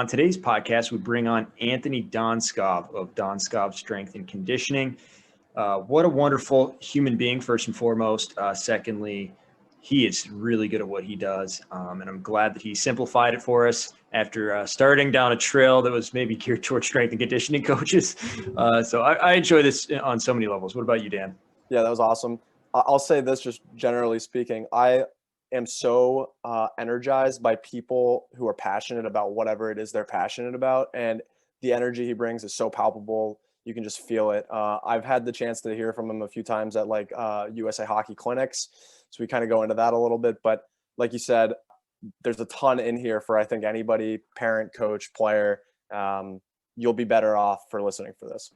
On today's podcast, we bring on Anthony Donskov of Donskov Strength and Conditioning. What a wonderful human being, first and foremost. Secondly, he is really good at what he does, and I'm glad that he simplified it for us after starting down a trail that was maybe geared towards strength and conditioning coaches. So I enjoy this on so many levels. What about you, Dan? Yeah, that was awesome. I'll say this, just generally speaking, I am so energized by people who are passionate about whatever it is they're passionate about. And the energy he brings is so palpable. You can just feel it. I've had the chance to hear from him a few times at like USA Hockey clinics. So we kind of go into that a little bit. But like you said, there's a ton in here for, I think, anybody, parent, coach, player. You'll be better off for listening for this.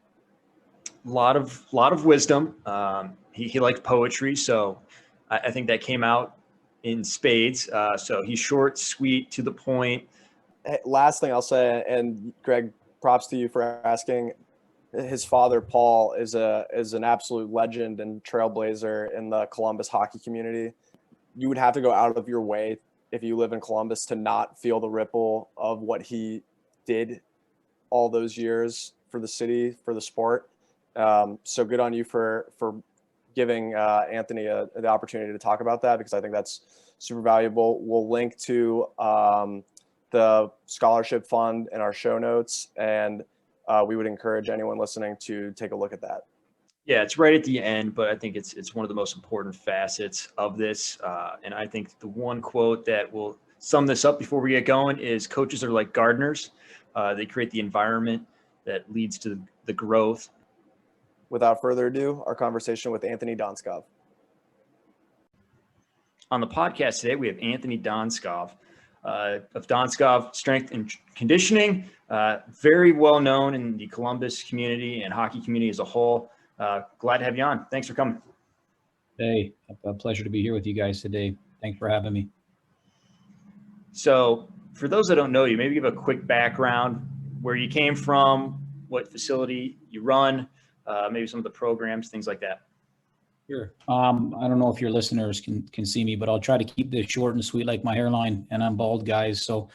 A lot of wisdom. He liked poetry, so I think that came out in spades. So he's short, sweet, to the point. Hey, last thing I'll say, and Greg, props to you for asking. His father, Paul, is an absolute legend and trailblazer in the Columbus hockey community. You would have to go out of your way if you live in Columbus to not feel the ripple of what he did all those years for the city, for the sport. So good on you for giving Anthony the opportunity to talk about that, because I think that's super valuable. We'll link to the scholarship fund in our show notes, and we would encourage anyone listening to take a look at that. Yeah, it's right at the end, but I think it's one of the most important facets of this. And I think the one quote that will sum this up before we get going is coaches are like gardeners. They create the environment that leads to the growth. Without further ado, our conversation with Anthony Donskov. On the podcast today, we have Anthony Donskov of Donskov Strength and Conditioning, very well known in the Columbus community and hockey community as a whole. Glad to have you on. Thanks for coming. Hey, a pleasure to be here with you guys today. Thanks for having me. So for those that don't know you, maybe give a quick background, where you came from, what facility you run, maybe some of the programs, things like that. Sure. I don't know if your listeners can see me, but I'll try to keep this short and sweet like my hairline, and I'm bald, guys. So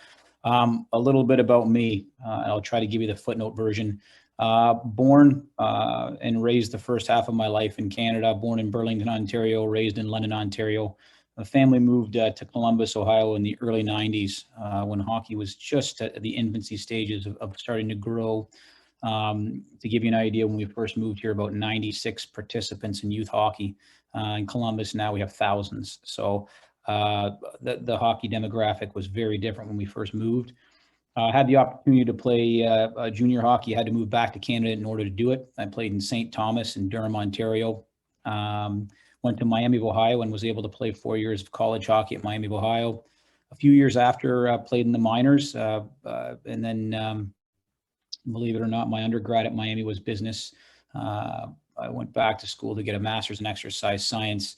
a little bit about me. I'll try to give you the footnote version. Born and raised the first half of my life in Canada, born in Burlington, Ontario, raised in London, Ontario. The family moved to Columbus, Ohio in the early 90s when hockey was just at the infancy stages of starting to grow. To give you an idea, when we first moved here, about 96 participants in youth hockey. In Columbus now we have thousands. So the hockey demographic was very different when we first moved. Had the opportunity to play junior hockey. Had to move back to Canada in order to do it. I played in St. Thomas in Durham, Ontario. Went to Miami of Ohio and was able to play 4 years of college hockey at Miami of Ohio. A few years after, played in the minors, and then believe it or not, my undergrad at Miami was business. I went back to school to get a master's in exercise science,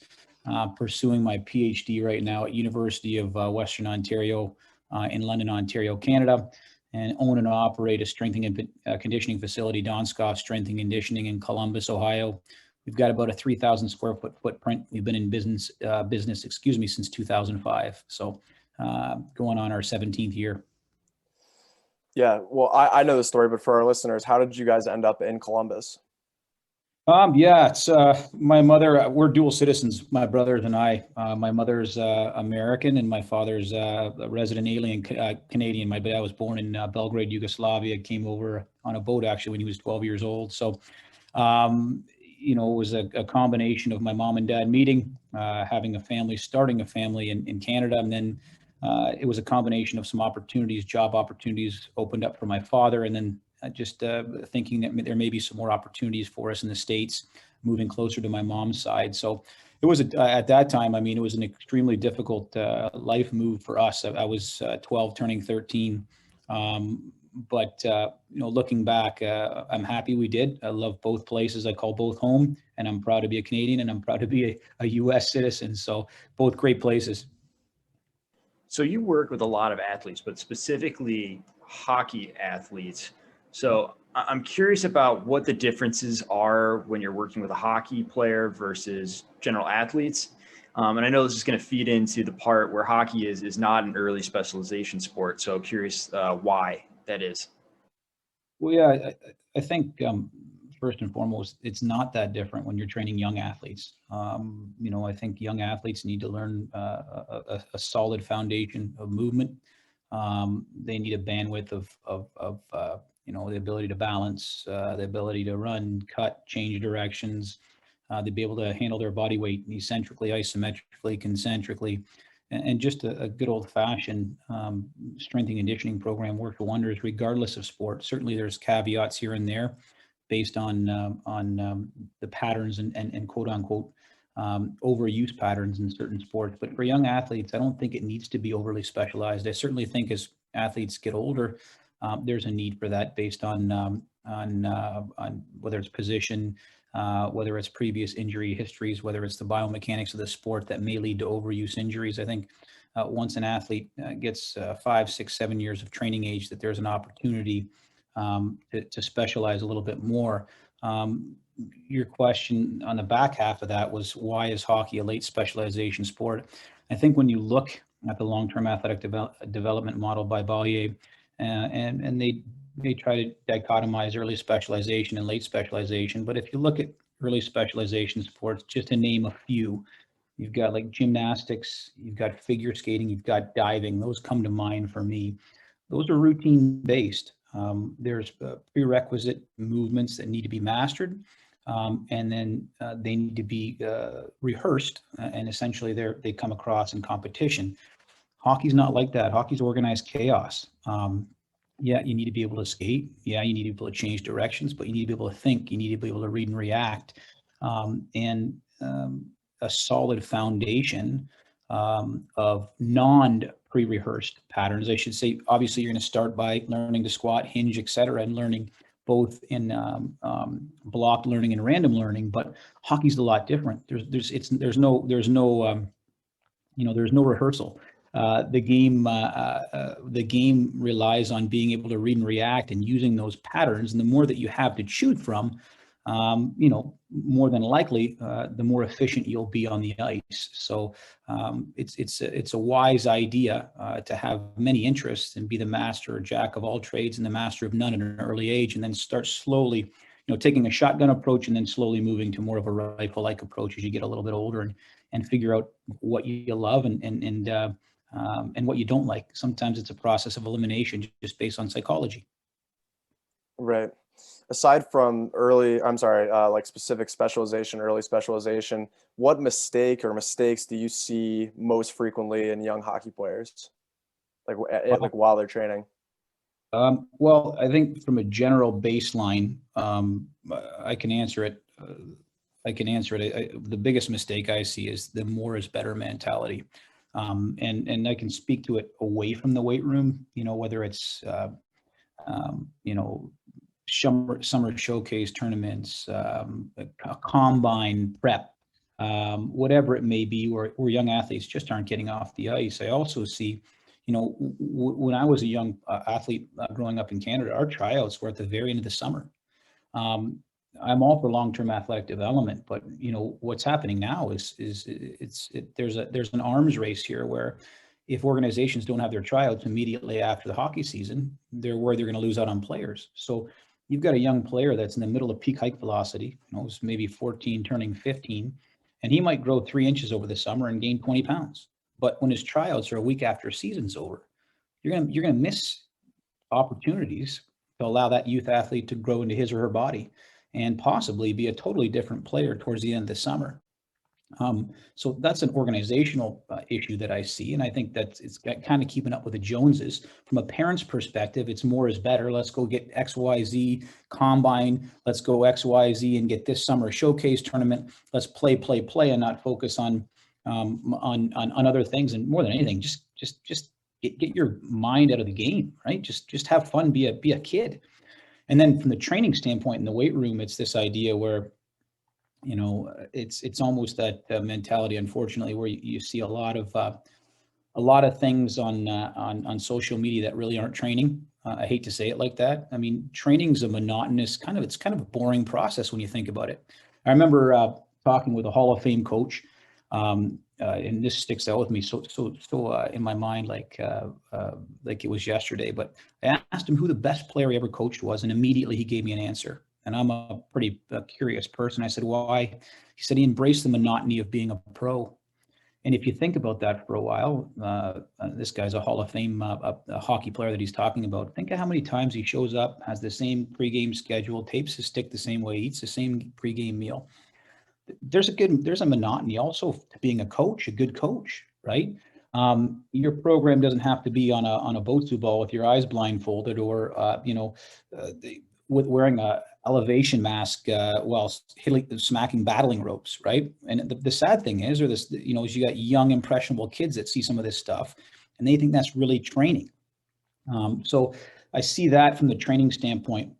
pursuing my PhD right now at University of Western Ontario in London, Ontario, Canada, and own and operate a strength and conditioning facility, Donskoff Strength and Conditioning in Columbus, Ohio. We've got about a 3,000 square foot footprint. We've been in business, since 2005. So going on our 17th year. Yeah, well, I know the story, but for our listeners, how did you guys end up in Columbus? Yeah, it's my mother. We're dual citizens, my brothers and I. My mother's American, and my father's a resident alien Canadian. My dad was born in Belgrade, Yugoslavia. Came over on a boat actually when he was 12 years old. So, it was a combination of my mom and dad meeting, having a family, starting a family in Canada, and then it was a combination of some opportunities, job opportunities opened up for my father, and then just thinking that there may be some more opportunities for us in the States, moving closer to my mom's side. So it was at that time, it was an extremely difficult life move for us. I was 12 turning 13. But looking back, I'm happy we did. I love both places. I call both home, and I'm proud to be a Canadian, and I'm proud to be a U.S. citizen. So both great places. So you work with a lot of athletes, but specifically hockey athletes. So I'm curious about what the differences are when you're working with a hockey player versus general athletes. And I know this is going to feed into the part where hockey is not an early specialization sport. So curious why that is? Well, yeah, I think first and foremost, it's not that different when you're training young athletes. I think young athletes need to learn a solid foundation of movement. They need a bandwidth of the ability to balance, the ability to run, cut, change directions, to be able to handle their body weight eccentrically, isometrically, concentrically, and just a good old-fashioned strength and conditioning program works wonders regardless of sport. Certainly there's caveats here and there based on the patterns and quote unquote overuse patterns in certain sports. But for young athletes, I don't think it needs to be overly specialized. I certainly think as athletes get older, there's a need for that based on whether it's position, whether it's previous injury histories, whether it's the biomechanics of the sport that may lead to overuse injuries. I think once an athlete gets 5, 6, 7 years of training age, that there's an opportunity to specialize a little bit more. Your question on the back half of that was, why is hockey a late specialization sport? I think when you look at the long-term athletic development model by Ballier, and they try to dichotomize early specialization and late specialization. But if you look at early specialization sports, just to name a few, you've got like gymnastics, you've got figure skating, you've got diving. Those come to mind for me. Those are routine based. There's prerequisite movements that need to be mastered, and then they need to be rehearsed, and essentially they come across in competition. Hockey's not like that. Hockey's organized chaos. Yeah, you need to be able to skate. Yeah, you need to be able to change directions, but you need to be able to think. You need to be able to read and react, and a solid foundation of non-pre-rehearsed patterns. I should say, obviously, you're going to start by learning to squat, hinge, etc., and learning both in block learning and random learning. But hockey's a lot different. There's no rehearsal. The game relies on being able to read and react and using those patterns. And the more that you have to choose from, more than likely, the more efficient you'll be on the ice. So it's a wise idea to have many interests and be the master or jack of all trades and the master of none at an early age, and then start slowly, taking a shotgun approach and then slowly moving to more of a rifle-like approach as you get a little bit older and figure out what you love and what you don't like. Sometimes it's a process of elimination just based on psychology. Right. Aside from like specific specialization, early specialization, what mistake or mistakes do you see most frequently in young hockey players, like while they're training? Well, I think from a general baseline, I can answer it. The biggest mistake I see is the more is better mentality. And I can speak to it away from the weight room, whether it's, summer showcase tournaments, a combine prep, whatever it may be, where young athletes just aren't getting off the ice. I also see, when I was a young athlete growing up in Canada, our tryouts were at the very end of the summer. I'm all for long-term athletic development, but what's happening now is there's an arms race here where if organizations don't have their tryouts immediately after the hockey season, they're worried they're going to lose out on players. So you've got a young player that's in the middle of peak height velocity, maybe 14 turning 15, and he might grow 3 inches over the summer and gain 20 pounds. But when his tryouts are a week after season's over, you're going to miss opportunities to allow that youth athlete to grow into his or her body and possibly be a totally different player towards the end of the summer. So that's an organizational issue that I see, and I think that it's kind of keeping up with the Joneses. From a parent's perspective, it's more is better. Let's go get XYZ combine. Let's go XYZ and get this summer showcase tournament. Let's play, and not focus on other things. And more than anything, just get your mind out of the game, right? Just have fun, be a kid. And then from the training standpoint in the weight room, it's this idea where, it's almost that mentality, unfortunately, where you see a lot of things on social media that really aren't training. I hate to say it like that. I mean, training's a monotonous it's kind of a boring process when you think about it. I remember talking with a Hall of Fame coach And this sticks out with me so in my mind, like it was yesterday. But I asked him who the best player he ever coached was, and immediately he gave me an answer. And I'm a pretty curious person. I said, why? He said he embraced the monotony of being a pro. And if you think about that for a while, this guy's a Hall of Fame a hockey player that he's talking about. Think of how many times he shows up, has the same pregame schedule, tapes his stick the same way, eats the same pregame meal. There's a monotony also to being a coach, a good coach, right? Your program doesn't have to be on a Botsu ball with your eyes blindfolded, or with wearing a elevation mask while smacking battling ropes, right? And the sad thing is, is you got young impressionable kids that see some of this stuff, and they think that's really training. So I see that from the training standpoint.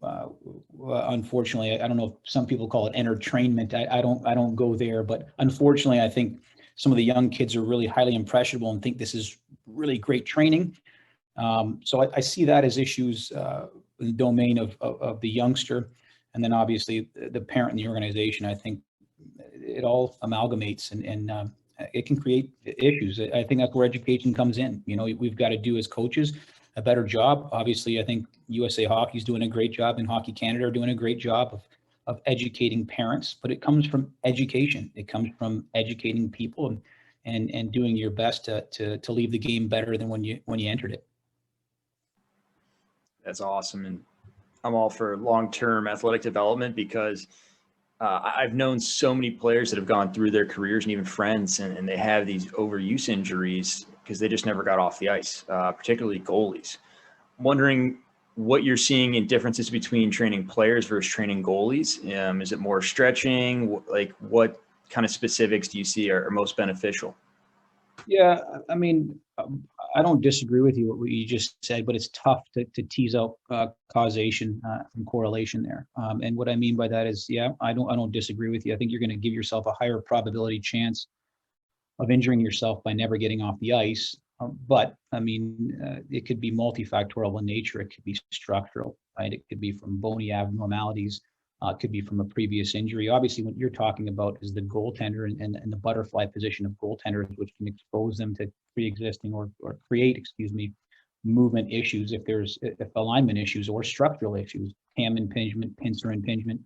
Unfortunately, I don't know if some people call it entertainment. I don't go there, but unfortunately, I think some of the young kids are really highly impressionable and think this is really great training. So I see that as issues in the domain of the youngster, and then obviously the parent and the organization. I think it all amalgamates, and it can create issues. I think that's where education comes in. We've got to do as coaches a better job. Obviously, I think USA Hockey is doing a great job, and Hockey Canada are doing a great job of educating parents, but it comes from education. It comes from educating people and doing your best to leave the game better than when you entered it. That's awesome. And I'm all for long-term athletic development, because I've known so many players that have gone through their careers, and even friends, and they have these overuse injuries because they just never got off the ice, particularly goalies. I'm wondering what you're seeing in differences between training players versus training goalies. Is it more stretching? Like, what kind of specifics do you see are most beneficial? Yeah, I mean, I don't disagree with you what you just said, but it's tough to tease out causation from correlation there. And what I mean by that is, yeah, I don't disagree with you. I think you're going to give yourself a higher probability chance of injuring yourself by never getting off the ice. But I mean, it could be multifactorial in nature. It could be structural, right? It could be from bony abnormalities. It could be from a previous injury. Obviously, what you're talking about is the goaltender and the butterfly position of goaltenders, which can expose them to pre-existing or create, movement issues if alignment issues or structural issues, cam impingement, pincer impingement.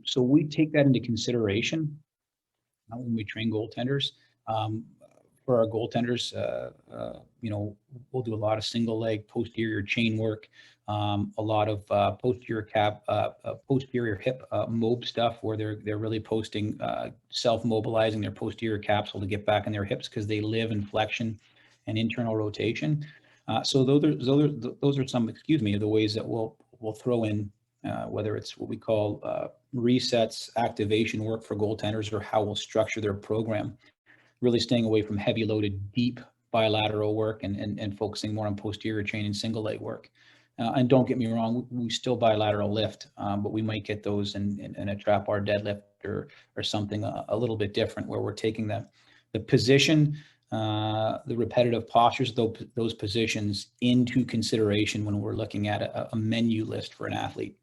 So we take that into consideration when we train goaltenders. For our goaltenders, we'll do a lot of single leg posterior chain work, a lot of posterior hip mob stuff, where they're really posting, self-mobilizing their posterior capsule to get back in their hips, because they live in flexion and internal rotation. So those are some, of the ways that we'll throw in, whether it's what we call resets, activation work for goaltenders, or how we'll structure their program, really staying away from heavy loaded, deep bilateral work and focusing more on posterior chain and single leg work. And don't get me wrong, we still bilateral lift, but we might get those in a trap bar deadlift or something a little bit different, where we're taking the position, the repetitive postures, those positions into consideration when we're looking at a menu list for an athlete.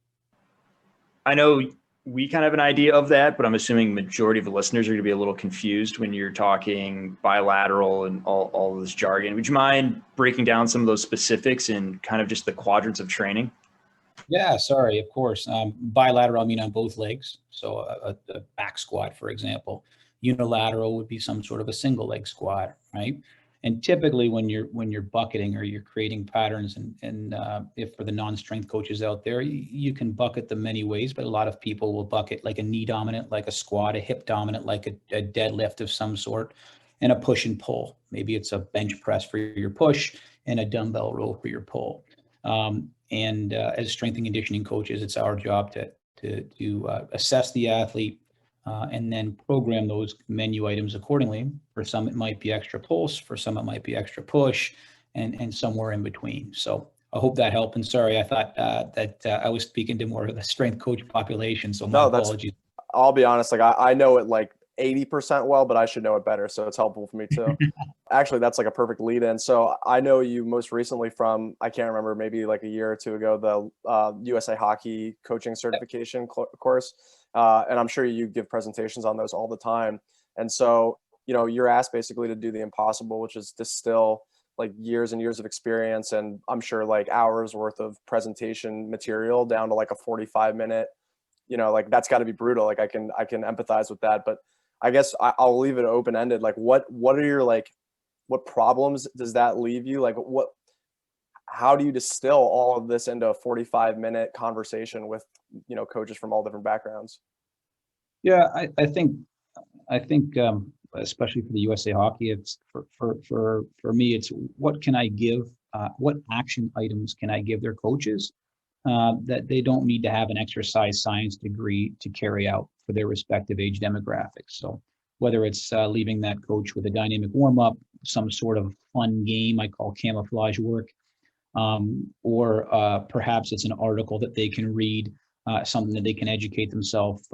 I know we kind of have an idea of that, but I'm assuming majority of the listeners are going to be a little confused when you're talking bilateral and all this jargon. Would you mind breaking down some of those specifics and kind of just the quadrants of training? Yeah, sorry, of course. Bilateral, I mean on both legs. So a back squat, for example. Unilateral would be some sort of a single leg squat, right? And typically when you're bucketing or you're creating patterns, and if for the non-strength coaches out there, you can bucket them many ways, but a lot of people will bucket like a knee dominant, like a squat, a hip dominant, like a deadlift of some sort, and a push and pull. Maybe it's a bench press for your push and a dumbbell row for your pull. And as strength and conditioning coaches, it's our job to assess the athlete, and then program those menu items accordingly. For some, it might be extra pulse. For some, it might be extra push, and somewhere in between. So I hope that helped. And sorry, I thought that I was speaking to more of the strength coach population. So my apologies. I'll be honest. Like I know it like 80% well, but I should know it better. So it's helpful for me too. Actually, that's like a perfect lead in. So I know you most recently from, I can't remember, maybe like a year or two ago, the USA Hockey coaching certification course. And I'm sure you give presentations on those all the time. And so you're asked basically to do the impossible, which is distill like years and years of experience, and I'm sure like hours worth of presentation material down to like a 45-minute, like that's got to be brutal. Like I can empathize with that, but I guess I'll leave it open-ended. Like what are your, like, what problems does that leave you? Like how do you distill all of this into a 45-minute conversation with, coaches from all different backgrounds? Yeah, I think especially for the USA Hockey, it's for me, it's what can I give, what action items can I give their coaches that they don't need to have an exercise science degree to carry out for their respective age demographics. So whether it's leaving that coach with a dynamic warm-up, some sort of fun game I call camouflage work, or perhaps it's an article that they can read, something that they can educate themselves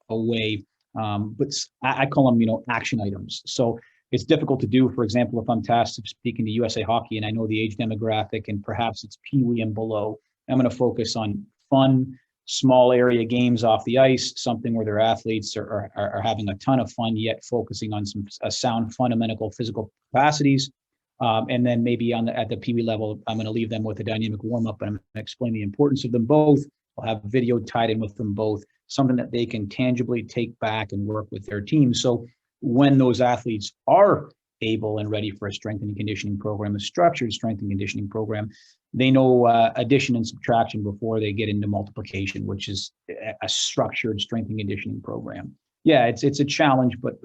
away. But I call them, action items. So it's difficult to do. For example, if I'm tasked of speaking to USA Hockey and I know the age demographic and perhaps it's Pee Wee and below, I'm going to focus on fun, small area games off the ice, something where their athletes are having a ton of fun, yet focusing on some sound fundamental physical capacities. And then maybe at the Pee Wee level, I'm going to leave them with a dynamic warm-up, and I'm going to explain the importance of them both. I'll have video tied in with them both, something that they can tangibly take back and work with their team. So when those athletes are able and ready for a strength and conditioning program, a structured strength and conditioning program, they know addition and subtraction before they get into multiplication, which is a structured strength and conditioning program. Yeah, it's a challenge, but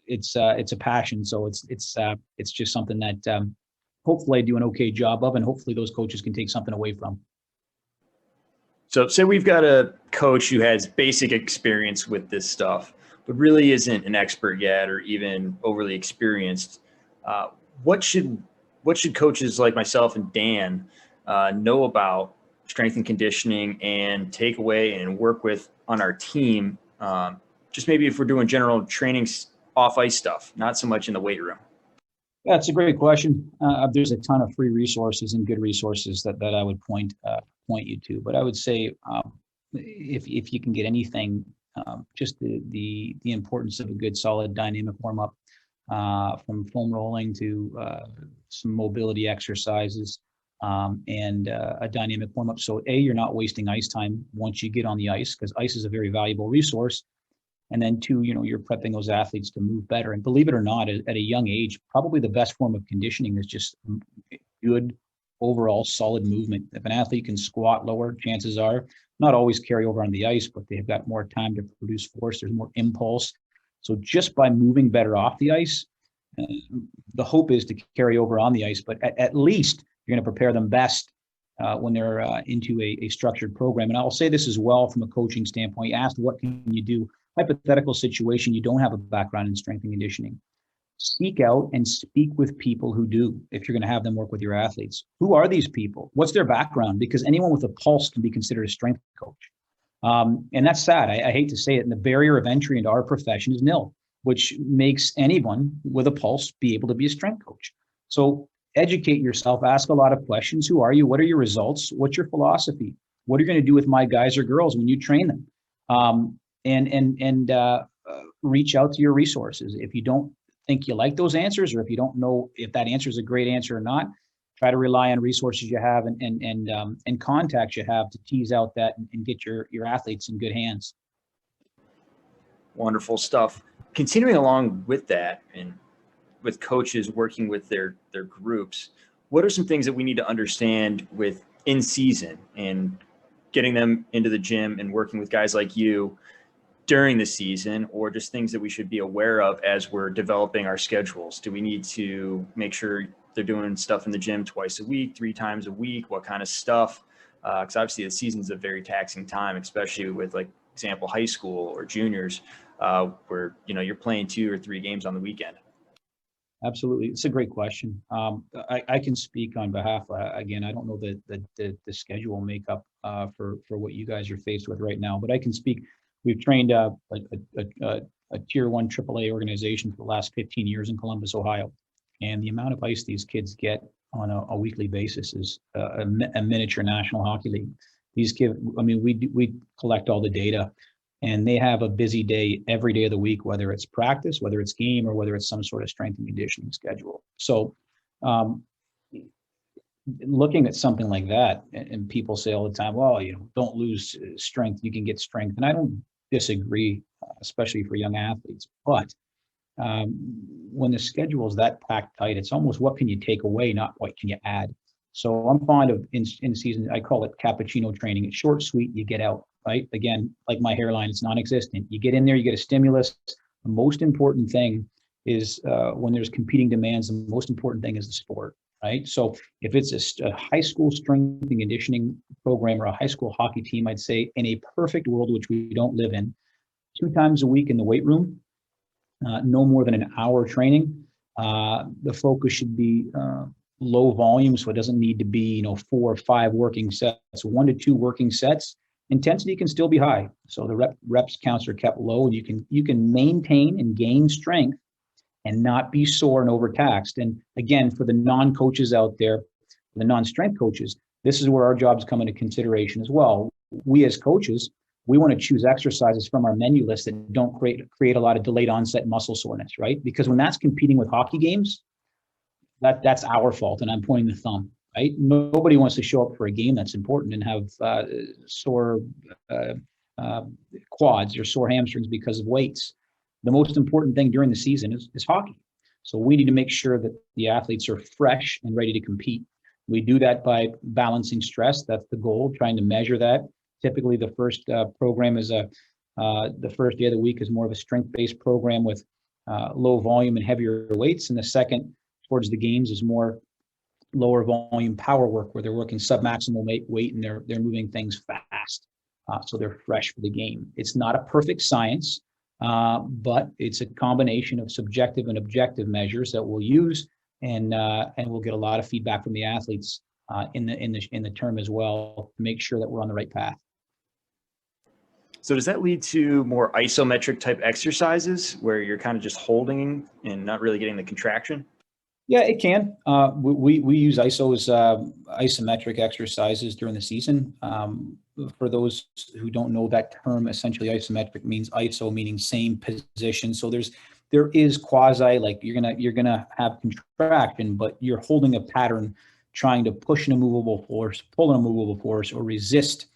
it's a passion. So it's just something that hopefully I do an okay job of, and hopefully those coaches can take something away from. So say we've got a coach who has basic experience with this stuff, but really isn't an expert yet or even overly experienced. What should coaches like myself and Dan know about strength and conditioning and take away and work with on our team? Just maybe if we're doing general training off ice stuff, not so much in the weight room. Yeah, it's a great question. There's a ton of free resources and good resources that I would point you to. But I would say if you can get anything, just the importance of a good solid dynamic warm up, from foam rolling to some mobility exercises, and a dynamic warm up. So you're not wasting ice time once you get on the ice, because ice is a very valuable resource. And then two, you're prepping those athletes to move better. And believe it or not, at a young age, probably the best form of conditioning is just good overall solid movement. If an athlete can squat lower, chances are not always carry over on the ice, but they've got more time to produce force. There's more impulse. So just by moving better off the ice, the hope is to carry over on the ice, but at least you're going to prepare them best when they're into a structured program. And I'll say this as well from a coaching standpoint. You asked, what can you do? Hypothetical situation, you don't have a background in strength and conditioning. Seek out and speak with people who do, if you're going to have them work with your athletes. Who are these people? What's their background? Because anyone with a pulse can be considered a strength coach. And that's sad. I hate to say it. And the barrier of entry into our profession is nil, which makes anyone with a pulse be able to be a strength coach. So educate yourself, ask a lot of questions. Who are you? What are your results? What's your philosophy? What are you going to do with my guys or girls when you train them? And reach out to your resources. If you don't think you like those answers, or if you don't know if that answer is a great answer or not, try to rely on resources you have and contacts you have to tease out that and get your athletes in good hands. Wonderful stuff. Continuing along with that, and with coaches working with their groups, what are some things that we need to understand with in season and getting them into the gym and working with guys like you during the season, or just things that we should be aware of as we're developing our schedules? Do we need to make sure they're doing stuff in the gym twice a week, 3 times a week? What kind of stuff? Because obviously the season's a very taxing time, especially with, like, example, high school or juniors, where, you're playing 2 or 3 games on the weekend. Absolutely. It's a great question. I can speak on behalf, again, I don't know the schedule makeup for what you guys are faced with right now, but I can speak. We've trained a tier 1 AAA organization for the last 15 years in Columbus, Ohio. And the amount of ice these kids get on a weekly basis is a miniature National Hockey League. These kids, we collect all the data. and they have a busy day every day of the week, whether it's practice, whether it's game, or whether it's some sort of strength and conditioning schedule. So looking at something like that, and people say all the time, well, don't lose strength, you can get strength. And I don't disagree, especially for young athletes. But when the schedule is that packed tight, it's almost what can you take away, not what can you add. So I'm fond of in season, I call it cappuccino training. It's short, sweet, you get out, right? Again, like my hairline, it's non-existent. You get in there, you get a stimulus. The most important thing is when there's competing demands, the most important thing is the sport, right? So if it's a high school strength and conditioning program or a high school hockey team, I'd say in a perfect world, which we don't live in, 2 times a week in the weight room, no more than an hour training. The focus should be low volume, so it doesn't need to be 4 or 5 working sets. 1 to 2 working sets. Intensity can still be high, so the reps counts are kept low, and you can maintain and gain strength and not be sore and overtaxed. And again, for the non-coaches out there, the non-strength coaches, this is where our jobs come into consideration as well. We as coaches, we want to choose exercises from our menu list that don't create a lot of delayed onset muscle soreness, right? Because when that's competing with hockey games, that's our fault, and I'm pointing the thumb, right? Nobody wants to show up for a game that's important and have sore quads or sore hamstrings because of weights. The most important thing during the season is hockey. So we need to make sure that the athletes are fresh and ready to compete. We do that by balancing stress. That's the goal, trying to measure that. Typically, the first program is the first day of the week is more of a strength-based program with low volume and heavier weights, and the second, towards the games, is more lower volume power work, where they're working submaximal weight and they're moving things fast, so they're fresh for the game. It's not a perfect science, but it's a combination of subjective and objective measures that we'll use, and we'll get a lot of feedback from the athletes in the term as well to make sure that we're on the right path. So does that lead to more isometric type exercises where you're kind of just holding and not really getting the contraction? Yeah, it can. We use isometric exercises during the season. For those who don't know that term, essentially isometric means iso meaning same position. So there is quasi, like you're gonna have contraction, but you're holding a pattern, trying to push an immovable force, pull an immovable force, or resist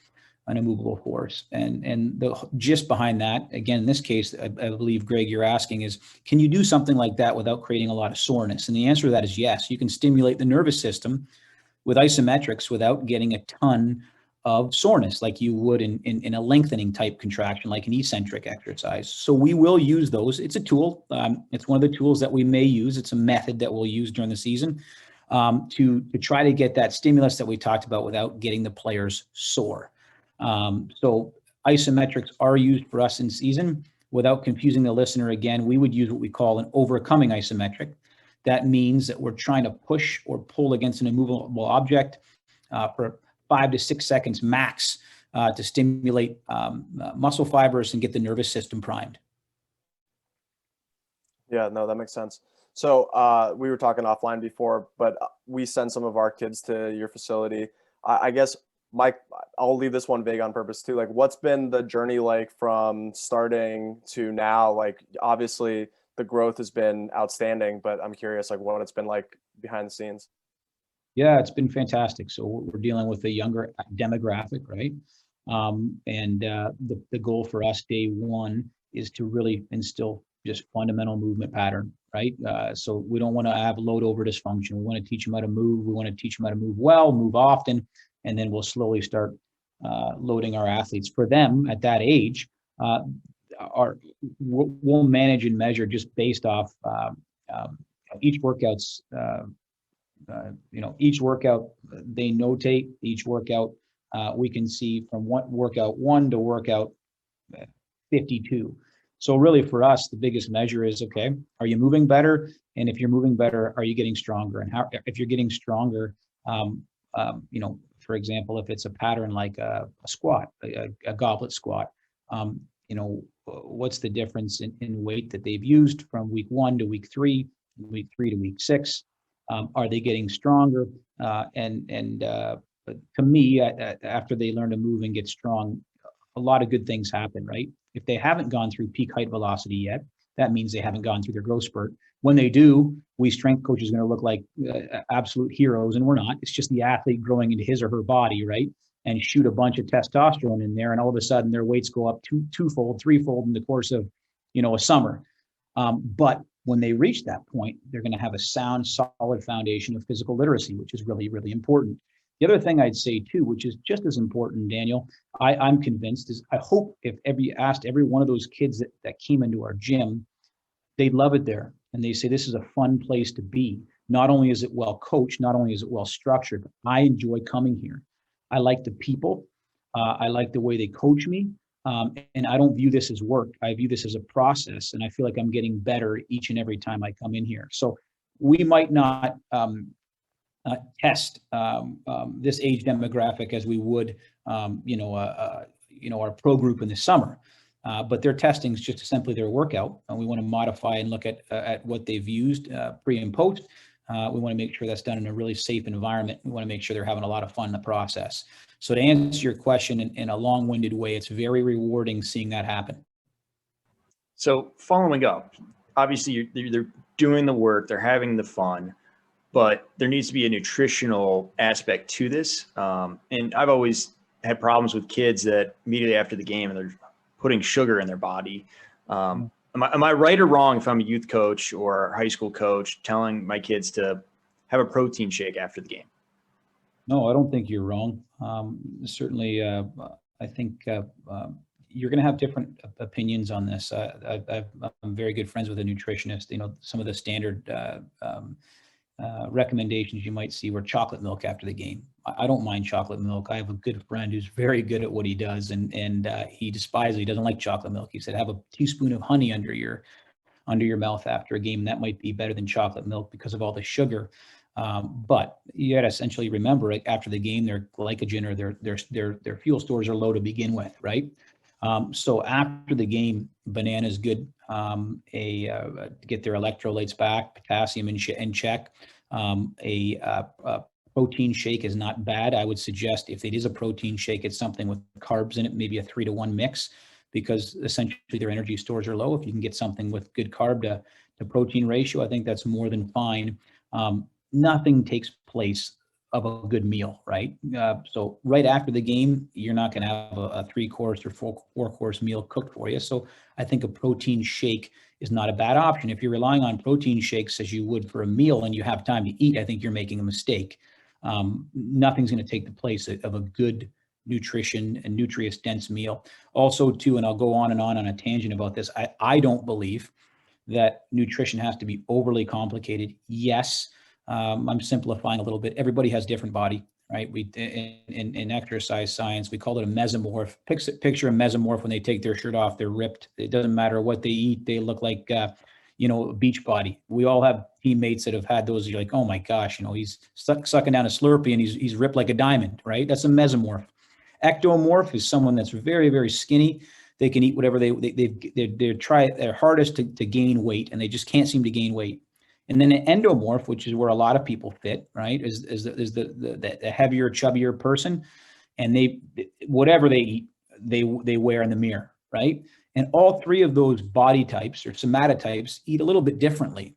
an immovable force. And the gist behind that, again, in this case, I believe, Greg, you're asking is, can you do something like that without creating a lot of soreness? And the answer to that is yes. You can stimulate the nervous system with isometrics without getting a ton of soreness like you would in a lengthening type contraction, like an eccentric exercise. So we will use those. It's a tool. It's one of the tools that we may use. It's a method that we'll use during the season to try to get that stimulus that we talked about without getting the players sore. So isometrics are used for us in season. Without confusing the listener again, we would use what we call an overcoming isometric. That means that we're trying to push or pull against an immovable object for 5 to 6 seconds max to stimulate muscle fibers and get the nervous system primed. Yeah, no, that makes sense. So we were talking offline before, but we send some of our kids to your facility. I guess, Mike, I'll leave this one vague on purpose too. Like, what's been the journey like from starting to now? Like, obviously the growth has been outstanding, but I'm curious, like, what it's been like behind the scenes. Yeah, it's been fantastic. So we're dealing with a younger demographic, right? And the goal for us day one is to really instill just fundamental movement pattern, right? So we don't want to have load over dysfunction. We want to teach them how to move. We want to teach them how to move well, move often, and then we'll slowly start loading our athletes. For them at that age, we'll manage and measure just based off each workout's. Each workout they notate. Each workout we can see from workout 1 to workout 52. So really for us, the biggest measure is, okay, are you moving better? And if you're moving better, are you getting stronger? And if you're getting stronger, for example, if it's a pattern like a squat, a goblet squat, what's the difference in weight that they've used from week 1 to week 3, week 3 to week 6? Are they getting stronger? To me, after they learn to move and get strong, a lot of good things happen, right? If they haven't gone through peak height velocity yet, that means they haven't gone through their growth spurt. When they do, we strength coaches are going to look like absolute heroes, and we're not. It's just the athlete growing into his or her body, right? And shoot a bunch of testosterone in there, and all of a sudden their weights go up twofold, threefold in the course of, a summer. But when they reach that point, they're going to have a sound, solid foundation of physical literacy, which is really, really important. The other thing I'd say too, which is just as important, Daniel, I'm convinced, is I hope if asked every one of those kids that came into our gym, they'd love it there. And they say, this is a fun place to be. Not only is it well coached, not only is it well structured, but I enjoy coming here. I like the people. I like the way they coach me. And I don't view this as work. I view this as a process. And I feel like I'm getting better each and every time I come in here. So we might not test this age demographic as we would, our pro group in the summer. But their testing is just simply their workout. And we want to modify and look at what they've used pre and post. We want to make sure that's done in a really safe environment. We want to make sure they're having a lot of fun in the process. So to answer your question in a long-winded way, it's very rewarding seeing that happen. So following up, obviously they're doing the work, they're having the fun, but there needs to be a nutritional aspect to this. And I've always had problems with kids that immediately after the game, they're putting sugar in their body. Am I right or wrong if I'm a youth coach or high school coach telling my kids to have a protein shake after the game? No, I don't think you're wrong. Certainly, I think you're going to have different opinions on this. I'm very good friends with a nutritionist. Some of the standard recommendations you might see were chocolate milk after the game. I don't mind chocolate milk. I have a good friend who's very good at what he does, and he despises. He doesn't like chocolate milk. He said, have a teaspoon of honey under your mouth after a game. That might be better than chocolate milk because of all the sugar. But you got to essentially remember, after the game, their glycogen or their fuel stores are low to begin with, right? So after the game, banana is good to get their electrolytes back, potassium in check. A protein shake is not bad. I would suggest if it is a protein shake, it's something with carbs in it, maybe a 3-to-1 mix, because essentially their energy stores are low. If you can get something with good carb to protein ratio, I think that's more than fine. Nothing takes place of a good meal, right? So right after the game, you're not going to have a 3-course or 4-course meal cooked for you. So I think a protein shake is not a bad option. If you're relying on protein shakes as you would for a meal and you have time to eat, I think you're making a mistake. Nothing's going to take the place of a good nutrition and nutrient dense meal. Also too, and I'll go on a tangent about this. I don't believe that nutrition has to be overly complicated. Yes, I'm simplifying a little bit. Everybody has different body, right? We in exercise science, we call it a mesomorph. Picture a mesomorph when they take their shirt off, they're ripped. It doesn't matter what they eat, they look like a beach body. We all have teammates that have had those. You're like, oh my gosh, he's sucking down a Slurpee and he's ripped like a diamond, right? That's a mesomorph. Ectomorph is someone that's very, very skinny. They can eat whatever they try their hardest to gain weight, and they just can't seem to gain weight. And then an endomorph, which is where a lot of people fit, right, is the heavier, chubbier person, and whatever they eat, they wear in the mirror, right? And all three of those body types or somatotypes eat a little bit differently,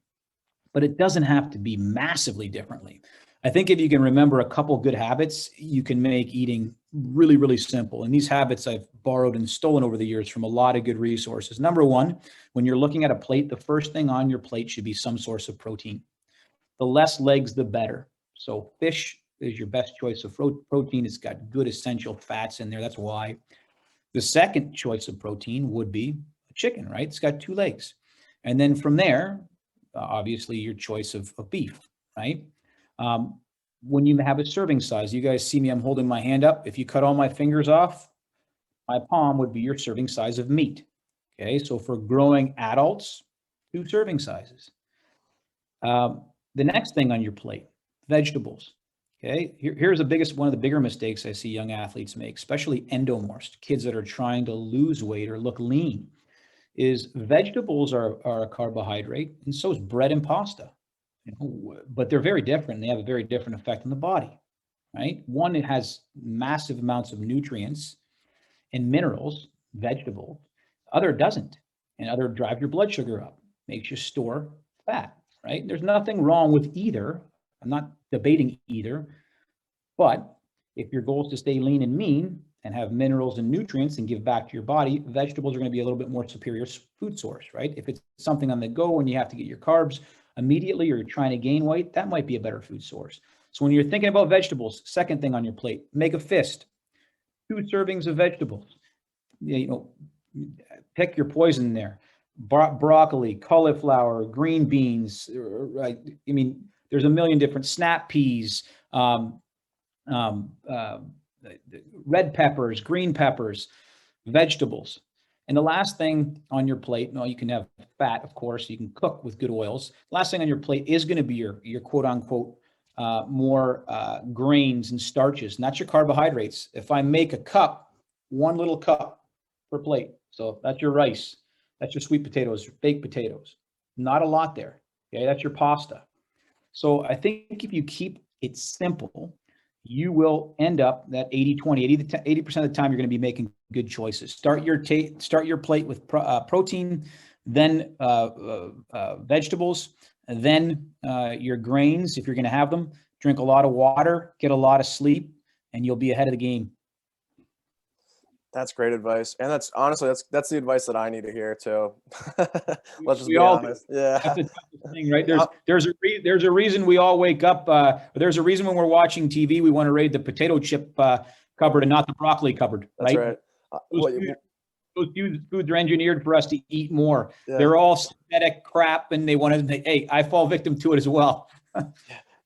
but it doesn't have to be massively differently. I think if you can remember a couple good habits, you can make eating really, really simple. And these habits I've borrowed and stolen over the years from a lot of good resources. Number one, when you're looking at a plate, the first thing on your plate should be some source of protein. The less legs, the better. So fish is your best choice of protein. It's got good essential fats in there. That's why. The second choice of protein would be chicken, right? It's got 2 legs. And then from there, obviously your choice of beef, right? When you have a serving size, you guys see me, I'm holding my hand up. If you cut all my fingers off, my palm would be your serving size of meat. Okay, so for growing adults, 2 serving sizes. The next thing on your plate, vegetables. Okay, here's one of the bigger mistakes I see young athletes make, especially endomorphs, kids that are trying to lose weight or look lean, is vegetables are a carbohydrate, and so is bread and pasta. But they're very different. They have a very different effect on the body, right? One, it has massive amounts of nutrients and minerals, vegetables. Other doesn't, and other drive your blood sugar up, makes you store fat, right? There's nothing wrong with either. I'm not debating either, but if your goal is to stay lean and mean and have minerals and nutrients and give back to your body, vegetables are going to be a little bit more superior food source, right? If it's something on the go and you have to get your carbs immediately or you're trying to gain weight, that might be a better food source. So when you're thinking about vegetables, second thing on your plate, make a fist, 2 servings of vegetables. Pick your poison there. Broccoli, cauliflower, green beans, right? I mean, there's a million different snap peas, red peppers, green peppers, vegetables. And the last thing on your plate, you can have fat, of course, you can cook with good oils. Last thing on your plate is going to be your quote unquote more grains and starches, and that's your carbohydrates. If I make a cup, 1 little cup per plate, so that's your rice, that's your sweet potatoes, baked potatoes, not a lot there. Okay, that's your pasta. So I think if you keep it simple, you will end up that 80-20, 80% of the time you're going to be making good choices. Start your plate with protein, then vegetables, and then your grains, if you're going to have them. Drink a lot of water, get a lot of sleep, and you'll be ahead of the game. That's great advice, and that's honestly that's the advice that I need to hear too. Let's just be all honest. Yeah, that's the toughest thing, right? There's a reason we all wake up. There's a reason when we're watching TV we want to raid the potato chip cupboard and not the broccoli cupboard, right? That's right. Those foods are engineered for us to eat more. Yeah. They're all synthetic crap, and they want to. Hey, I fall victim to it as well.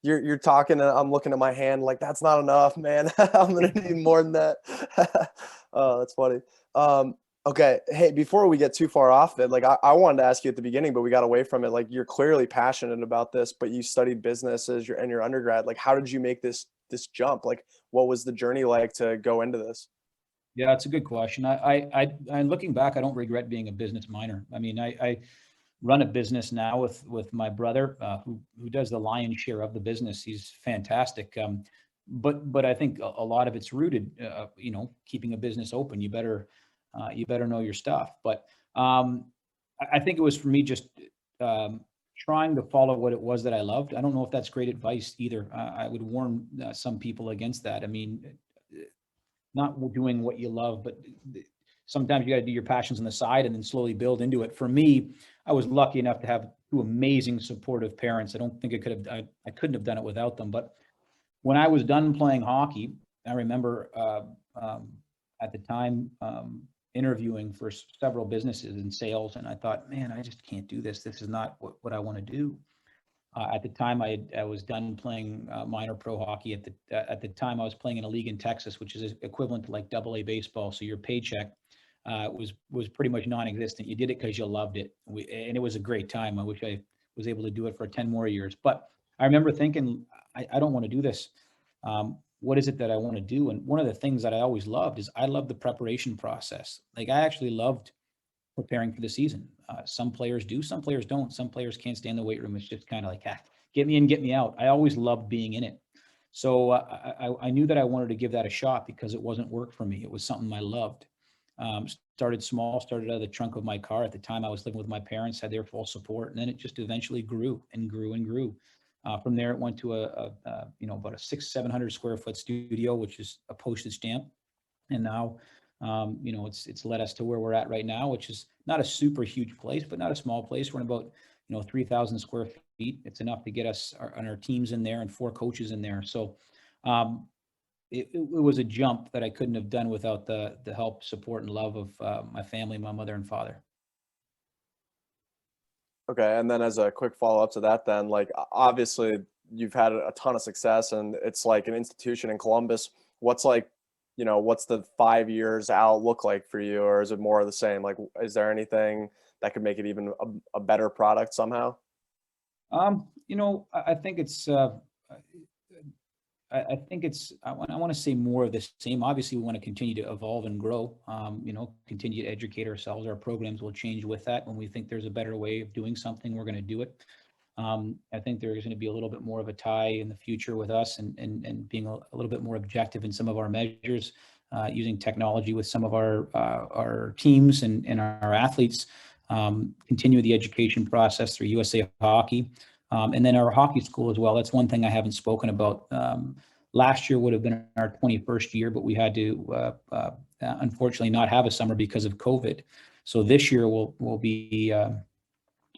You're talking, and I'm looking at my hand like that's not enough, man. I'm gonna need more than that. Oh, that's funny. Okay, hey, before we get too far off it, like I wanted to ask you at the beginning, but we got away from it. Like you're clearly passionate about this, but you studied business as your undergrad. Like, how did you make this jump? Like, what was the journey like to go into this? Yeah, it's a good question. I looking back, I don't regret being a business minor. I mean, I run a business now with my brother, who does the lion's share of the business. He's fantastic. But I think a lot of it's rooted, keeping a business open. You better know your stuff. But I think it was for me just trying to follow what it was that I loved. I don't know if that's great advice either. I would warn some people against that. I mean, not doing what you love, but sometimes you got to do your passions on the side and then slowly build into it. For me, I was lucky enough to have 2 amazing, supportive parents. I don't think I couldn't have done it without them. But when I was done playing hockey, I remember at the time interviewing for several businesses in sales, and I thought, man, I just can't do this. This is not what I want to do. At the time, I was done playing minor pro hockey. At the time, I was playing in a league in Texas, which is equivalent to like AA baseball. So your paycheck was pretty much non-existent. You did it because you loved it, and it was a great time. I wish I was able to do it for 10 more years. But I remember thinking, I don't want to do this. What is it that I want to do? And one of the things that I always loved is I loved the preparation process. Like I actually loved preparing for the season. Some players do, some players don't. Some players can't stay in the weight room. It's just kind of like, get me in, get me out. I always loved being in it. So I knew that I wanted to give that a shot because it wasn't work for me. It was something I loved. Started small, started out of the trunk of my car. At the time I was living with my parents, had their full support. And then it just eventually grew and grew and grew. From there, it went to about a 600-700 square foot studio, which is a postage stamp. And now, it's led us to where we're at right now, which is not a super huge place, but not a small place. We're in about, 3,000 square feet. It's enough to get us our teams in there and 4 coaches in there. So it was a jump that I couldn't have done without the help, support, and love of my family, my mother and father. Okay, and then as a quick follow-up to that, then, like, obviously you've had a ton of success, and it's like an institution in Columbus. What's what's the 5 years out look like for you, or is it more of the same? Like, is there anything that could make it even a better product somehow? I think it's I want to say more of the same. Obviously, we want to continue to evolve and grow, continue to educate ourselves. Our programs will change with that. When we think there's a better way of doing something, we're going to do it. I think there's going to be a little bit more of a tie in the future with us and being a little bit more objective in some of our measures. using technology with some of our teams and our athletes, continue the education process through USA Hockey, and then our hockey school as well. That's one thing I haven't spoken about. Last year would have been our 21st year, but we had to unfortunately not have a summer because of COVID. So this year will be our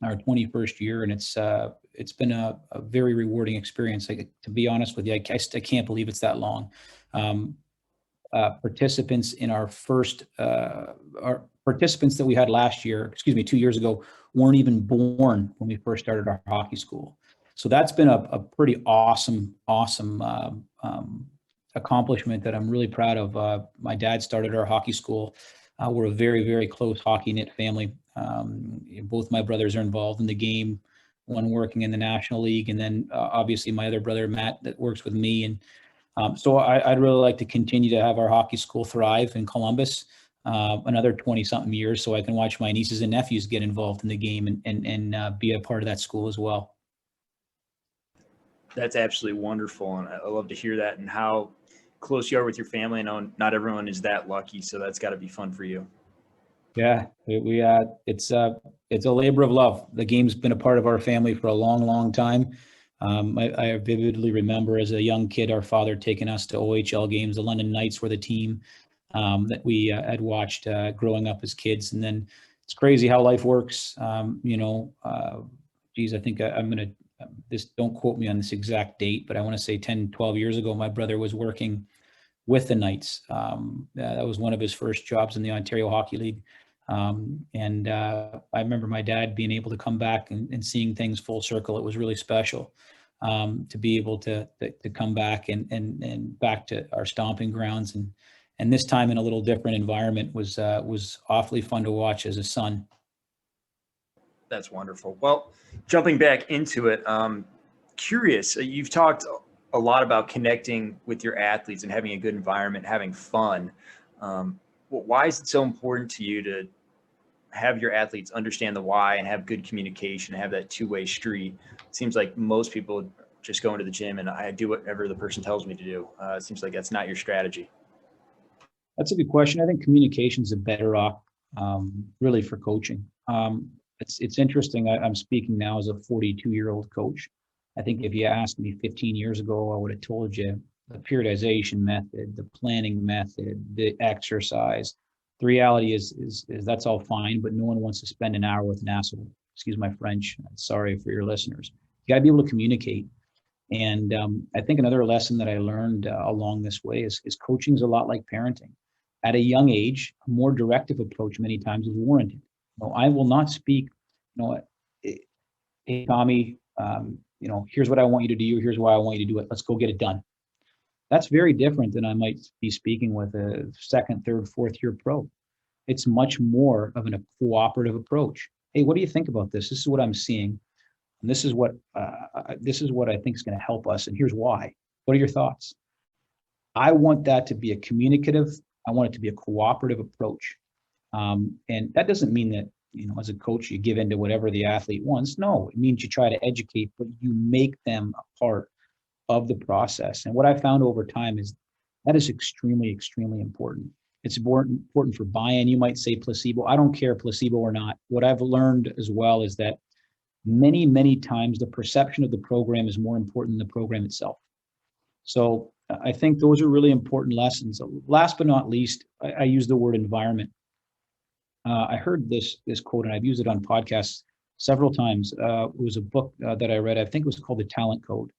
21st year, and it's been a very rewarding experience. To be honest with you, I can't believe it's that long. Participants in our participants that we had last year, 2 years ago, weren't even born when we first started our hockey school. So that's been a pretty awesome accomplishment that I'm really proud of. My dad started our hockey school. We're a very, very close hockey knit family. Both my brothers are involved in the game, one working in the National League, and then obviously my other brother, Matt, that works with me. And so I'd really like to continue to have our hockey school thrive in Columbus another 20-something years, so I can watch my nieces and nephews get involved in the game and be a part of that school as well. That's absolutely wonderful, and I love to hear that and how close you are with your family. I know not everyone is that lucky, so that's got to be fun for you. Yeah, it's a labor of love. The game's been a part of our family for a long, long time. I vividly remember as a young kid, our father taking us to OHL games. The London Knights were the team that we had watched growing up as kids. And then it's crazy how life works. I think I'm going to, don't quote me on this exact date, but I want to say 10, 12 years ago, my brother was working with the Knights. That was one of his first jobs in the Ontario Hockey League. I remember my dad being able to come back and seeing things full circle. It was really special to be able to come back and back to our stomping grounds. And this time in a little different environment was awfully fun to watch as a son. That's wonderful. Well, jumping back into it, curious, you've talked a lot about connecting with your athletes and having a good environment, having fun. Why is it so important to you to have your athletes understand the why and have good communication, have that two-way street? It seems like most people just go into the gym and I do whatever the person tells me to do. It seems like that's not your strategy. That's a good question. I think communication is a better off really for coaching. It's interesting. I'm speaking now as a 42-year-old coach. I think if you asked me 15 years ago, I would have told you the periodization method, the planning method, the exercise. The reality is that's all fine, but no one wants to spend an hour with an asshole. Excuse my French. Sorry for your listeners. You got to be able to communicate. And I think another lesson that I learned along this way is coaching is a lot like parenting. At a young age, a more directive approach many times is warranted. I will not speak, hey, Tommy, here's what I want you to do. Here's why I want you to do it. Let's go get it done. That's very different than I might be speaking with a second, third, fourth year pro. It's much more of a cooperative approach. Hey, what do you think about this? This is what I'm seeing. And this is what I think is going to help us. And here's why. What are your thoughts? I want that to be a communicative. I want it to be a cooperative approach. And that doesn't mean that, as a coach, you give in to whatever the athlete wants. No, it means you try to educate, but you make them a part of the process. And what I found over time is that is extremely, extremely important. It's important for buy-in. You might say placebo. I don't care placebo or not. What I've learned as well is that many, many times the perception of the program is more important than the program itself. So I think those are really important lessons. Last but not least, I use the word environment. I heard this quote, and I've used it on podcasts several times. It was a book that I read. I think it was called The Talent Code.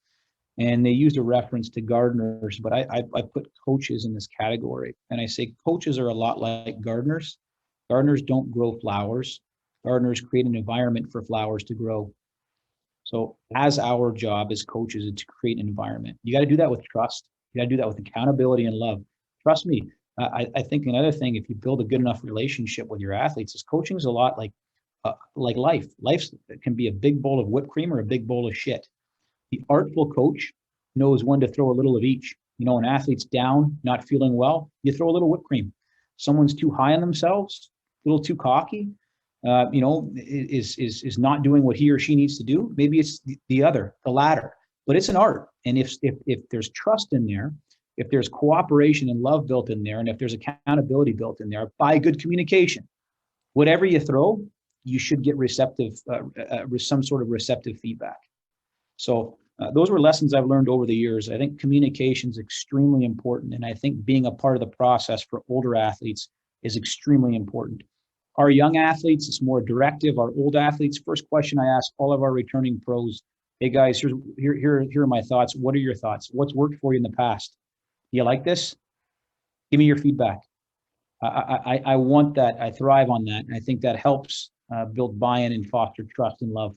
And they used a reference to gardeners, but I put coaches in this category. And I say coaches are a lot like gardeners. Gardeners don't grow flowers. Gardeners create an environment for flowers to grow. So as our job as coaches is to create an environment. You got to do that with trust. You got to do that with accountability and love. Trust me. I think another thing, if you build a good enough relationship with your athletes, is coaching is a lot like life. Life can be a big bowl of whipped cream or a big bowl of shit. The artful coach knows when to throw a little of each. An athlete's down, not feeling well, you throw a little whipped cream. Someone's too high on themselves, a little too cocky, is not doing what he or she needs to do. Maybe it's the latter. But it's an art. And if there's trust in there, if there's cooperation and love built in there, and if there's accountability built in there by good communication, whatever you throw, you should get some sort of receptive feedback. So those were lessons I've learned over the years. I think communication is extremely important. And I think being a part of the process for older athletes is extremely important. Our young athletes, it's more directive. Our old athletes, first question I ask all of our returning pros, hey guys, here are my thoughts. What are your thoughts? What's worked for you in the past? Do you like this? Give me your feedback. I want that. I thrive on that. And I think that helps build buy-in and foster trust and love.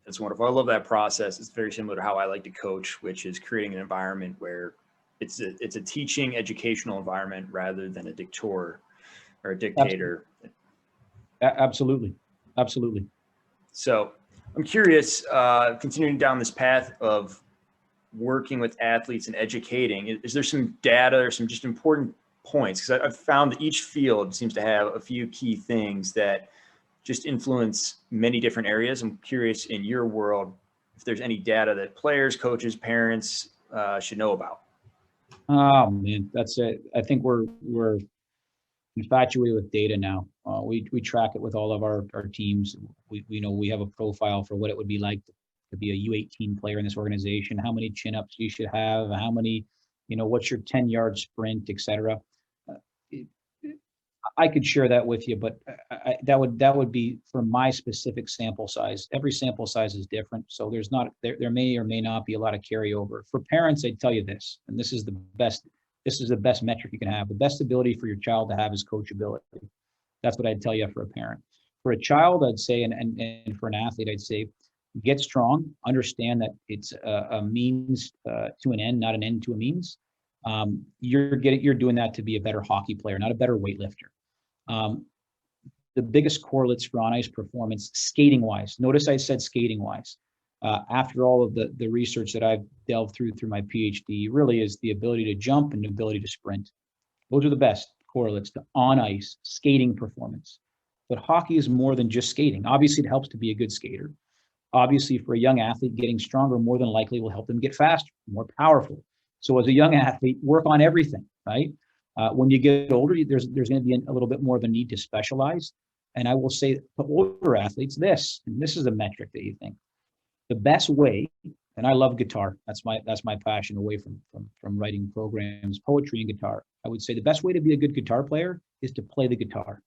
That's wonderful. I love that process. It's very similar to how I like to coach, which is creating an environment where it's a teaching, educational environment rather than a dictator or a dictator. Absolutely. Absolutely. So I'm curious, continuing down this path of working with athletes and educating, is there some data or some just important points? Because I've found that each field seems to have a few key things that just influence many different areas. I'm curious in your world, if there's any data that players, coaches, parents should know about. Oh man, that's it. I think we're infatuated with data now. We track it with all of our teams. We know we have a profile for what it would be like to be a U18 player in this organization, how many chin-ups you should have, how many, what's your 10-yard sprint, et cetera. I could share that with you, but that would be for my specific sample size. Every sample size is different, so there may or may not be a lot of carryover. For parents, I'd tell you this, and this is the best metric you can have. The best ability for your child to have is coachability. That's what I'd tell you for a parent. For a child, I'd say, and for an athlete, I'd say, get strong. Understand that it's a means to an end, not an end to a means. You're doing that to be a better hockey player, not a better weightlifter. The biggest correlates for on-ice performance, skating-wise. Notice I said skating-wise. After all of the research that I've delved through my PhD, really is the ability to jump and the ability to sprint. Those are the best correlates to on-ice skating performance. But hockey is more than just skating. Obviously, it helps to be a good skater. Obviously, for a young athlete, getting stronger more than likely will help them get faster, more powerful. So as a young athlete, work on everything, right? When you get older, there's going to be a little bit more of a need to specialize. And I will say to older athletes, this is a metric that you think. The best way, and I love guitar. That's my passion away from writing programs, poetry and guitar. I would say the best way to be a good guitar player is to play the guitar.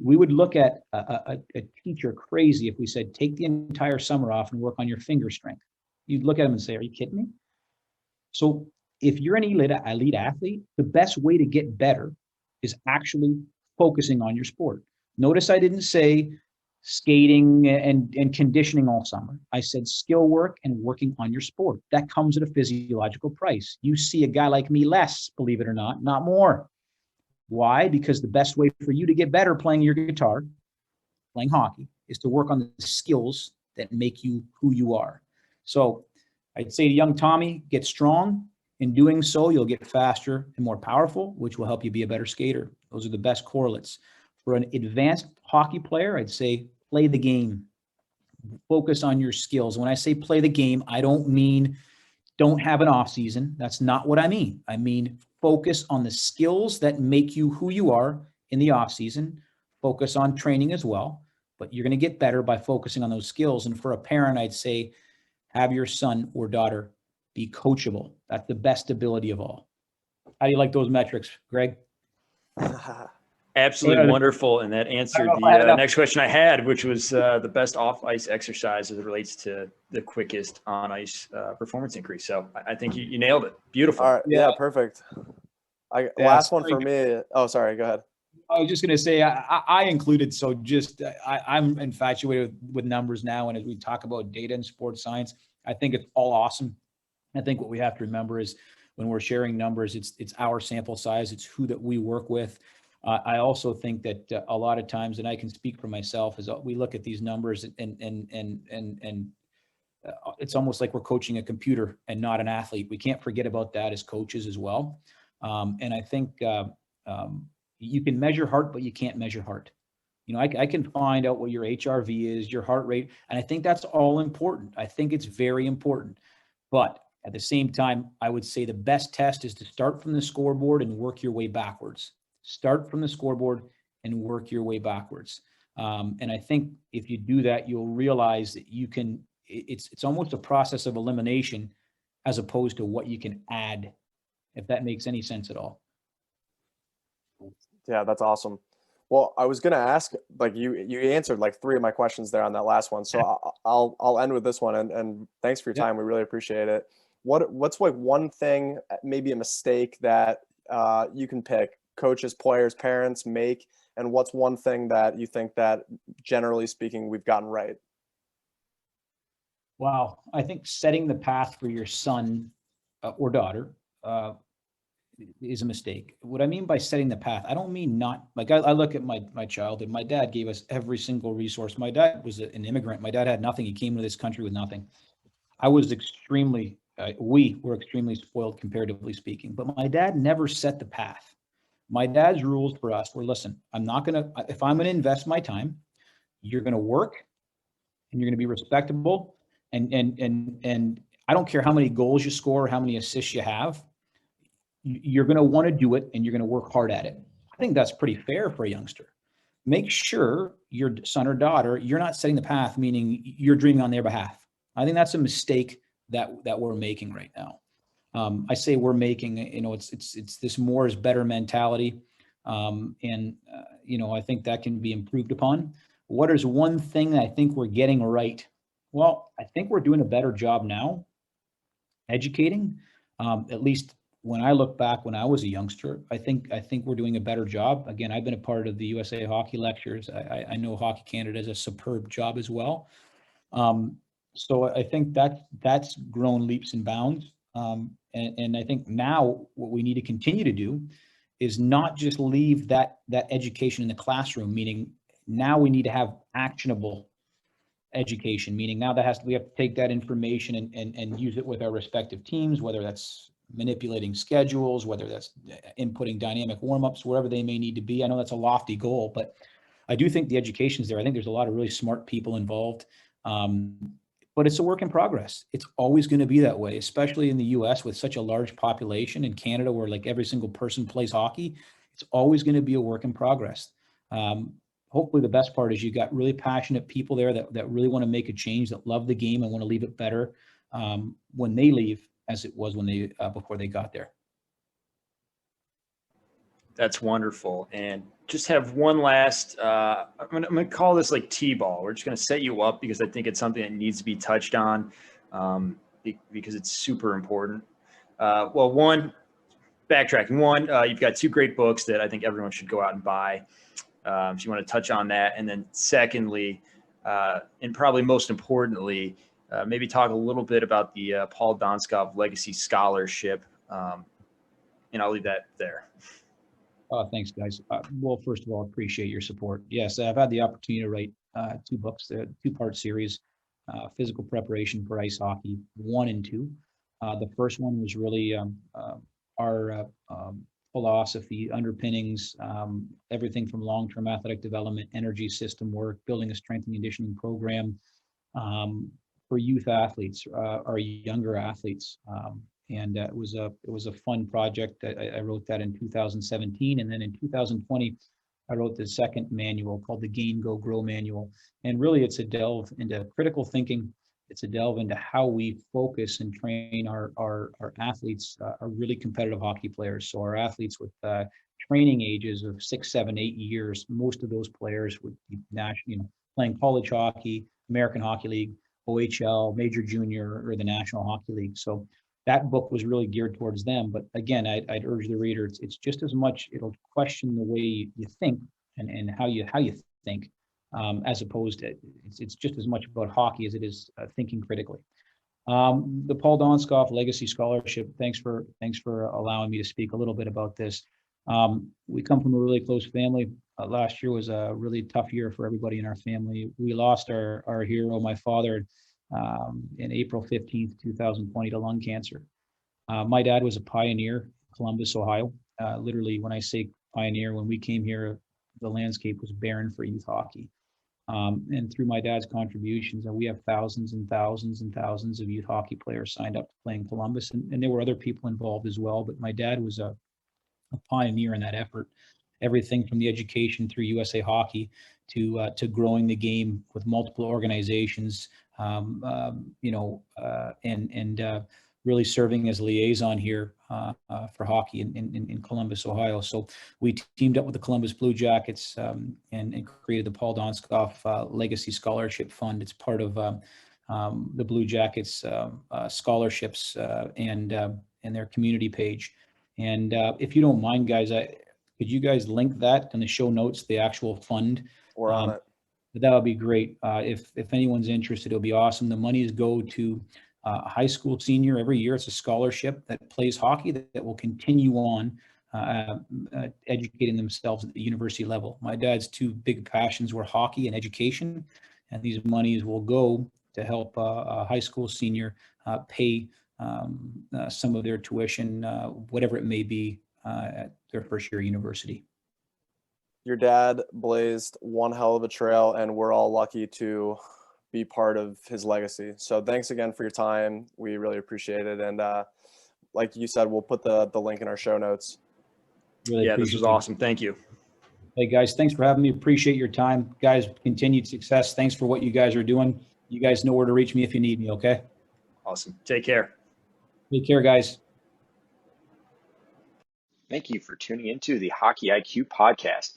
We would look at a teacher crazy if we said, take the entire summer off and work on your finger strength. You'd look at them and say, are you kidding me? So if you're an elite athlete, the best way to get better is actually focusing on your sport. Notice I didn't say skating and conditioning all summer. I said skill work and working on your sport. That comes at a physiological price. You see a guy like me less, believe it or not more. Why? Because the best way for you to get better playing your guitar, playing hockey, is to work on the skills that make you who you are. So I'd say to young Tommy, get strong. In doing so, you'll get faster and more powerful, which will help you be a better skater. Those are the best correlates. For an advanced hockey player, I'd say play the game. Focus on your skills. When I say play the game, I don't mean don't have an off season. That's not what I mean. I mean focus on the skills that make you who you are in the off season. Focus on training as well, but you're going to get better by focusing on those skills. And for a parent, I'd say have your son or daughter be coachable. That's the best ability of all. How do you like those metrics, Greg? Absolutely wonderful. And that answered the next question I had, which was the best off-ice exercise as it relates to the quickest on-ice performance increase. So I think you nailed it. Beautiful. All right. Yeah, perfect. Last one for me. Oh, sorry. Go ahead. I was just going to say I included, so just I'm infatuated with numbers now. And as we talk about data and sports science, I think it's all awesome. I think what we have to remember is when we're sharing numbers, it's our sample size. It's who that we work with. I also think that a lot of times, and I can speak for myself, is we look at these numbers and it's almost like we're coaching a computer and not an athlete. We can't forget about that as coaches as well. And I think you can measure heart, but you can't measure heart. I can find out what your HRV is, your heart rate, and I think that's all important. I think it's very important. But At the same time, I would say the best test is to start from the scoreboard and work your way backwards. Start from the scoreboard and work your way backwards. And I think if you do that, you'll realize that you can, it's almost a process of elimination as opposed to what you can add, if that makes any sense at all. Yeah, that's awesome. Well, I was going to ask, like you answered like 3 of my questions there on that last one. So I'll end with this one, and thanks for your time. We really appreciate it. What's like one thing, maybe a mistake that you can pick, coaches, players, parents make, and what's one thing that you think that generally speaking we've gotten right? Wow. I think setting the path for your son or daughter is a mistake. What I mean by setting the path, I don't mean not, like I look at my childhood. My dad gave us every single resource. My dad was an immigrant. My dad had nothing. He came to this country with nothing. I was we were extremely spoiled, comparatively speaking, but my dad never set the path. My dad's rules for us were, listen, if I'm going to invest my time, you're going to work and you're going to be respectable. And I don't care how many goals you score or how many assists you have. You're going to want to do it and you're going to work hard at it. I think that's pretty fair for a youngster. Make sure your son or daughter, you're not setting the path, meaning you're dreaming on their behalf. I think that's a mistake that we're making right now. I say we're making, it's this more is better mentality. I think that can be improved upon. What is one thing that I think we're getting right? Well, I think we're doing a better job now educating, at least when I look back when I was a youngster. I think we're doing a better job. Again, I've been a part of the USA Hockey Lectures. I know Hockey Canada does a superb job as well. So I think that's grown leaps and bounds. And I think now what we need to continue to do is not just leave that education in the classroom, meaning now we need to have actionable education, meaning now we have to take that information and use it with our respective teams, whether that's manipulating schedules, whether that's inputting dynamic warmups, wherever they may need to be. I know that's a lofty goal, but I do think the education's there. I think there's a lot of really smart people involved. But it's a work in progress. It's always going to be that way, especially in the US with such a large population. In Canada, where like every single person plays hockey, it's always going to be a work in progress. Hopefully the best part is you got really passionate people there that really want to make a change, that love the game and want to leave it better when they leave as it was when they before they got there. That's wonderful. And just have one last, I'm gonna call this like T-ball. We're just gonna set you up because I think it's something that needs to be touched on because it's super important. Backtracking, you've got 2 great books that I think everyone should go out and buy. So you want to touch on that. And then secondly, and probably most importantly, maybe talk a little bit about the Paul Donskov Legacy Scholarship. And I'll leave that there. Thanks, guys. Well, first of all, appreciate your support. Yes, I've had the opportunity to write 2 books, the 2-part series, Physical Preparation for Ice Hockey 1 and 2. The first one was really our philosophy, underpinnings, everything from long-term athletic development, energy system work, building a strength and conditioning program for youth athletes, our younger athletes. And it was a fun project. I wrote that in 2017, and then in 2020, I wrote the second manual called the Gain, Go, Grow Manual. And really, it's a delve into critical thinking. It's a delve into how we focus and train our athletes, are really competitive hockey players. So our athletes with training ages of 6, 7, 8 years, most of those players would be playing college hockey, American Hockey League, OHL, Major Junior, or the National Hockey League. So that book was really geared towards them. But again, I'd urge the reader, it's just as much, it'll question the way you think and how you think, as opposed to, it's just as much about hockey as it is thinking critically. The Paul Donskoff Legacy Scholarship, thanks for allowing me to speak a little bit about this. We come from a really close family. Last year was a really tough year for everybody in our family. We lost our hero, my father, in April 15th, 2020 to lung cancer. My dad was a pioneer, Columbus, Ohio. Literally, when I say pioneer, when we came here, the landscape was barren for youth hockey. And through my dad's contributions, we have thousands and thousands and thousands of youth hockey players signed up to play in Columbus. And there were other people involved as well, but my dad was a pioneer in that effort. Everything from the education through USA Hockey to growing the game with multiple organizations, and really serving as liaison here for hockey in Columbus, Ohio. So we teamed up with the Columbus Blue Jackets and created the Paul Donskoff Legacy Scholarship Fund. It's part of the Blue Jackets scholarships and their community page. And if you don't mind, guys, could you guys link that in the show notes, the actual fund? We're on it. That would be great. If anyone's interested, it'll be awesome. The monies go to a high school senior every year. It's a scholarship that plays hockey that will continue on educating themselves at the university level. My dad's two big passions were hockey and education, and these monies will go to help a high school senior pay some of their tuition, whatever it may be, at their first year university. Your dad blazed one hell of a trail, and we're all lucky to be part of his legacy. So thanks again for your time. We really appreciate it. And like you said, we'll put the link in our show notes. Really this was awesome. Thank you. Hey guys, thanks for having me. Appreciate your time. Guys, continued success. Thanks for what you guys are doing. You guys know where to reach me if you need me, okay? Awesome. Take care. Take care, guys. Thank you for tuning into the Hockey IQ podcast.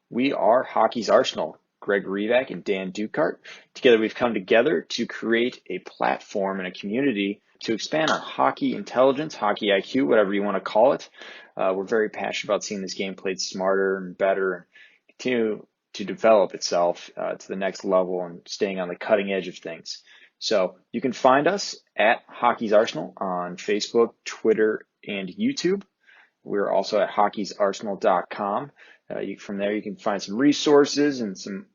We are Hockey's Arsenal, Greg Revac and Dan Dukart. Together we've come together to create a platform and a community to expand our hockey intelligence, hockey IQ, whatever you want to call it. We're very passionate about seeing this game played smarter and better and continue to develop itself to the next level and staying on the cutting edge of things. So you can find us at Hockey's Arsenal on Facebook, Twitter, and YouTube. We're also at hockeysarsenal.com. From there, you can find some resources and some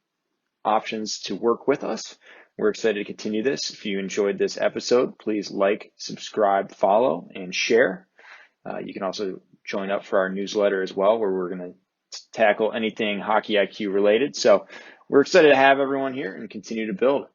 options to work with us. We're excited to continue this. If you enjoyed this episode, please like, subscribe, follow, and share. You can also join up for our newsletter as well, where we're going to tackle anything Hockey IQ related. So we're excited to have everyone here and continue to build.